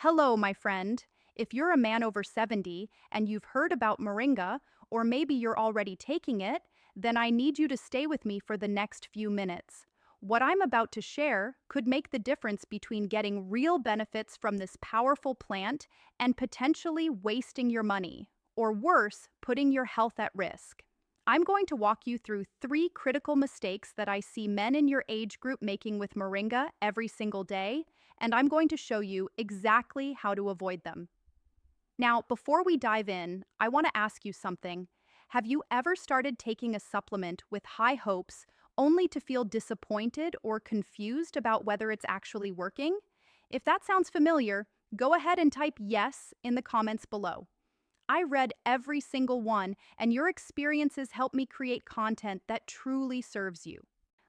Hello, my friend. If you're a man over 70 and you've heard about Moringa, or maybe you're already taking it, then I need you to stay with me for the next few minutes. What I'm about to share could make the difference between getting real benefits from this powerful plant and potentially wasting your money, or worse, putting your health at risk. I'm going to walk you through three critical mistakes that I see men in your age group making with Moringa every single day, and I'm going to show you exactly how to avoid them. Now, before we dive in, I want to ask you something. Have you ever started taking a supplement with high hopes only to feel disappointed or confused about whether it's actually working? If that sounds familiar, go ahead and type yes in the comments below. I read every single one, and your experiences help me create content that truly serves you.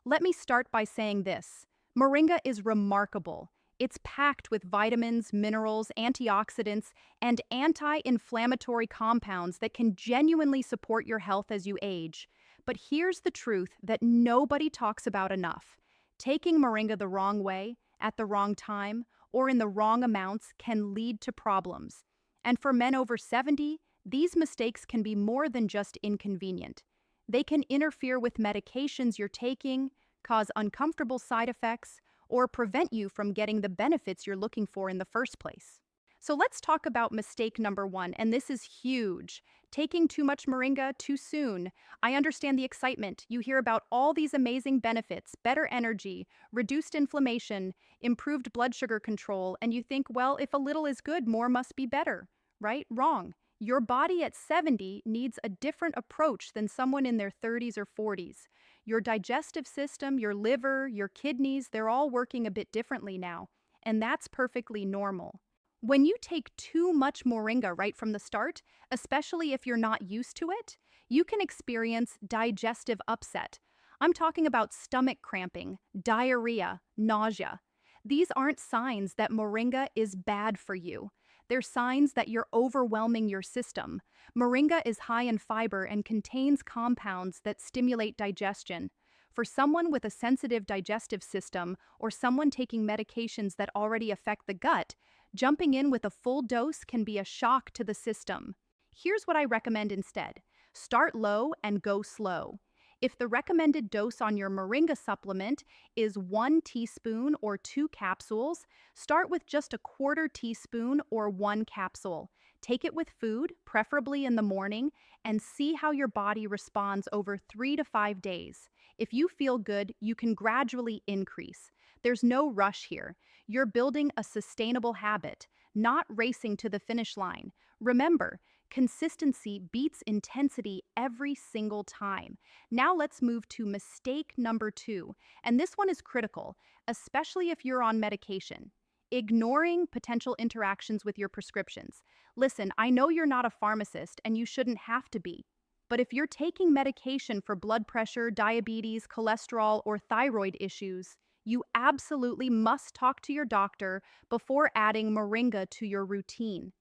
Let me start by saying this. Moringa is remarkable. It's packed with vitamins, minerals, antioxidants, and anti-inflammatory compounds that can genuinely support your health as you age. But here's the truth that nobody talks about enough. Taking Moringa the wrong way, at the wrong time, or in the wrong amounts can lead to problems. And for men over 70, these mistakes can be more than just inconvenient. They can interfere with medications you're taking, cause uncomfortable side effects, or prevent you from getting the benefits you're looking for in the first place. So let's talk about mistake number one, and this is huge. Taking too much Moringa too soon. I understand the excitement. You hear about all these amazing benefits, better energy, reduced inflammation, improved blood sugar control, and you think, well, if a little is good, more must be better, right? Wrong. Your body at 70 needs a different approach than someone in their 30s or 40s. Your digestive system, your liver, your kidneys, they're all working a bit differently now, and that's perfectly normal. When you take too much Moringa right from the start, especially if you're not used to it, you can experience digestive upset. I'm talking about stomach cramping, diarrhea, nausea. These aren't signs that Moringa is bad for you. They're signs that you're overwhelming your system. Moringa is high in fiber and contains compounds that stimulate digestion. For someone with a sensitive digestive system or someone taking medications that already affect the gut, jumping in with a full dose can be a shock to the system. Here's what I recommend instead. Start low and go slow. If the recommended dose on your Moringa supplement is 1 teaspoon or 2 capsules, start with just a quarter teaspoon or 1 capsule. Take it with food, preferably in the morning, and see how your body responds over 3 to 5 days. If you feel good, you can gradually increase. There's no rush here. You're building a sustainable habit, not racing to the finish line. Remember, consistency beats intensity every single time. Now let's move to mistake number 2, and this one is critical, especially if you're on medication. Ignoring potential interactions with your prescriptions. Listen, I know you're not a pharmacist and you shouldn't have to be, but if you're taking medication for blood pressure, diabetes, cholesterol, or thyroid issues, you absolutely must talk to your doctor before adding Moringa to your routine.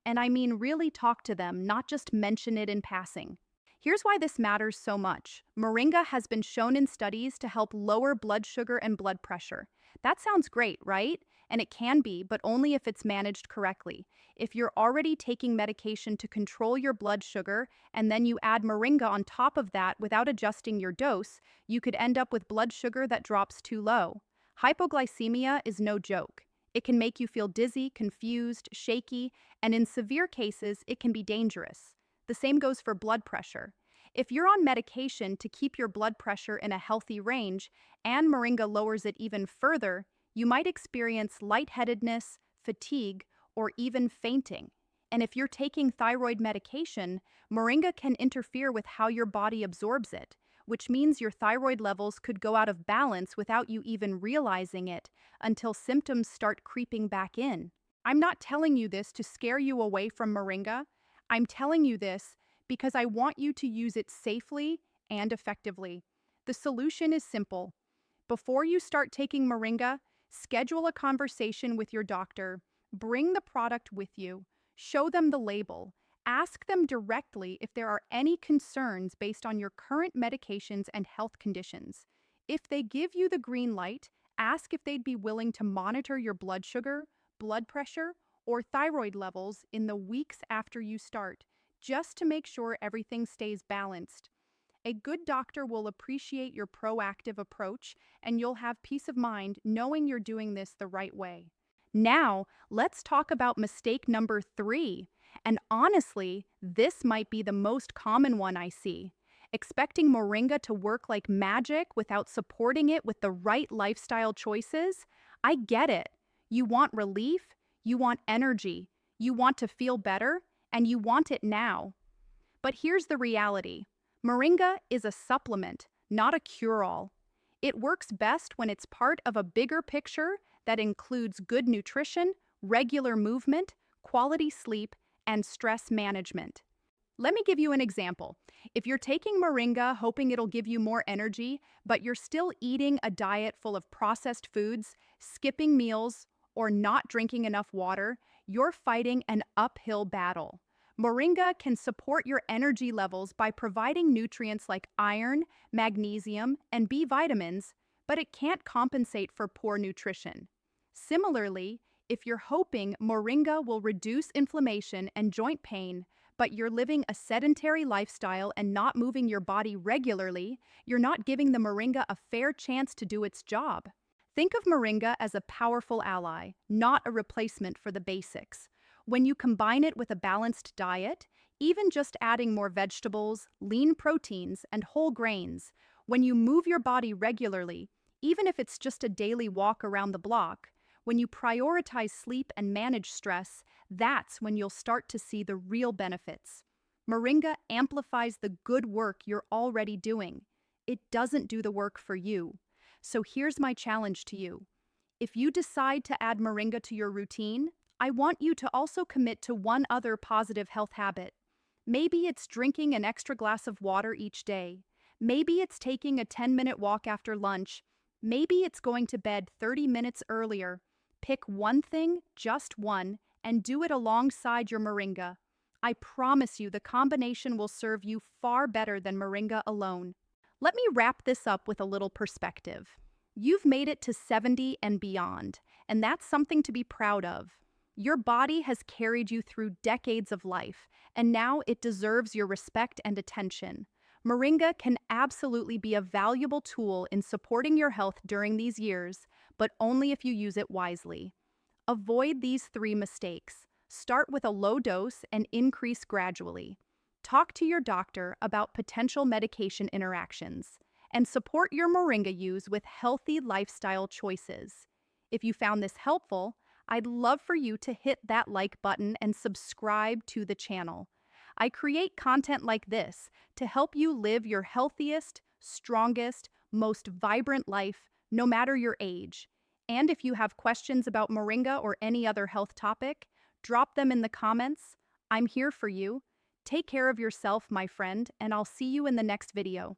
And I mean really talk to them, not just mention it in passing. Here's why this matters so much. Moringa has been shown in studies to help lower blood sugar and blood pressure. That sounds great, right? And it can be, but only if it's managed correctly. If you're already taking medication to control your blood sugar, and then you add Moringa on top of that without adjusting your dose, you could end up with blood sugar that drops too low. Hypoglycemia is no joke. It can make you feel dizzy, confused, shaky, and in severe cases, it can be dangerous. The same goes for blood pressure. If you're on medication to keep your blood pressure in a healthy range, and Moringa lowers it even further, you might experience lightheadedness, fatigue, or even fainting. And if you're taking thyroid medication, Moringa can interfere with how your body absorbs it, which means your thyroid levels could go out of balance without you even realizing it until symptoms start creeping back in. I'm not telling you this to scare you away from Moringa. I'm telling you this because I want you to use it safely and effectively. The solution is simple. Before you start taking Moringa, schedule a conversation with your doctor. Bring the product with you. Show them the label. Ask them directly if there are any concerns based on your current medications and health conditions. If they give you the green light, ask if they'd be willing to monitor your blood sugar, blood pressure, or thyroid levels in the weeks after you start, just to make sure everything stays balanced. A good doctor will appreciate your proactive approach, and you'll have peace of mind knowing you're doing this the right way. Now, let's talk about mistake number 3. And honestly, this might be the most common one I see. Expecting Moringa to work like magic without supporting it with the right lifestyle choices? I get it. You want relief, you want energy, you want to feel better, and you want it now. But here's the reality. Moringa is a supplement, not a cure-all. It works best when it's part of a bigger picture that includes good nutrition, regular movement, quality sleep, and stress management. Let me give you an example. If you're taking Moringa hoping it'll give you more energy, but you're still eating a diet full of processed foods, skipping meals, or not drinking enough water, you're fighting an uphill battle. Moringa can support your energy levels by providing nutrients like iron, magnesium, and B vitamins, but it can't compensate for poor nutrition. Similarly, if you're hoping Moringa will reduce inflammation and joint pain, but you're living a sedentary lifestyle and not moving your body regularly, you're not giving the Moringa a fair chance to do its job. Think of Moringa as a powerful ally, not a replacement for the basics. When you combine it with a balanced diet, even just adding more vegetables, lean proteins, and whole grains, when you move your body regularly, even if it's just a daily walk around the block, when you prioritize sleep and manage stress, that's when you'll start to see the real benefits. Moringa amplifies the good work you're already doing. It doesn't do the work for you. So here's my challenge to you. If you decide to add Moringa to your routine, I want you to also commit to one other positive health habit. Maybe it's drinking an extra glass of water each day. Maybe it's taking a 10-minute walk after lunch. Maybe it's going to bed 30 minutes earlier. Pick one thing, just one, and do it alongside your Moringa. I promise you the combination will serve you far better than Moringa alone. Let me wrap this up with a little perspective. You've made it to 70 and beyond, and that's something to be proud of. Your body has carried you through decades of life, and now it deserves your respect and attention. Moringa can absolutely be a valuable tool in supporting your health during these years, but only if you use it wisely. Avoid these 3 mistakes. Start with a low dose and increase gradually. Talk to your doctor about potential medication interactions, and support your Moringa use with healthy lifestyle choices. If you found this helpful, I'd love for you to hit that like button and subscribe to the channel. I create content like this to help you live your healthiest, strongest, most vibrant life, no matter your age. And if you have questions about Moringa or any other health topic, drop them in the comments. I'm here for you. Take care of yourself, my friend, and I'll see you in the next video.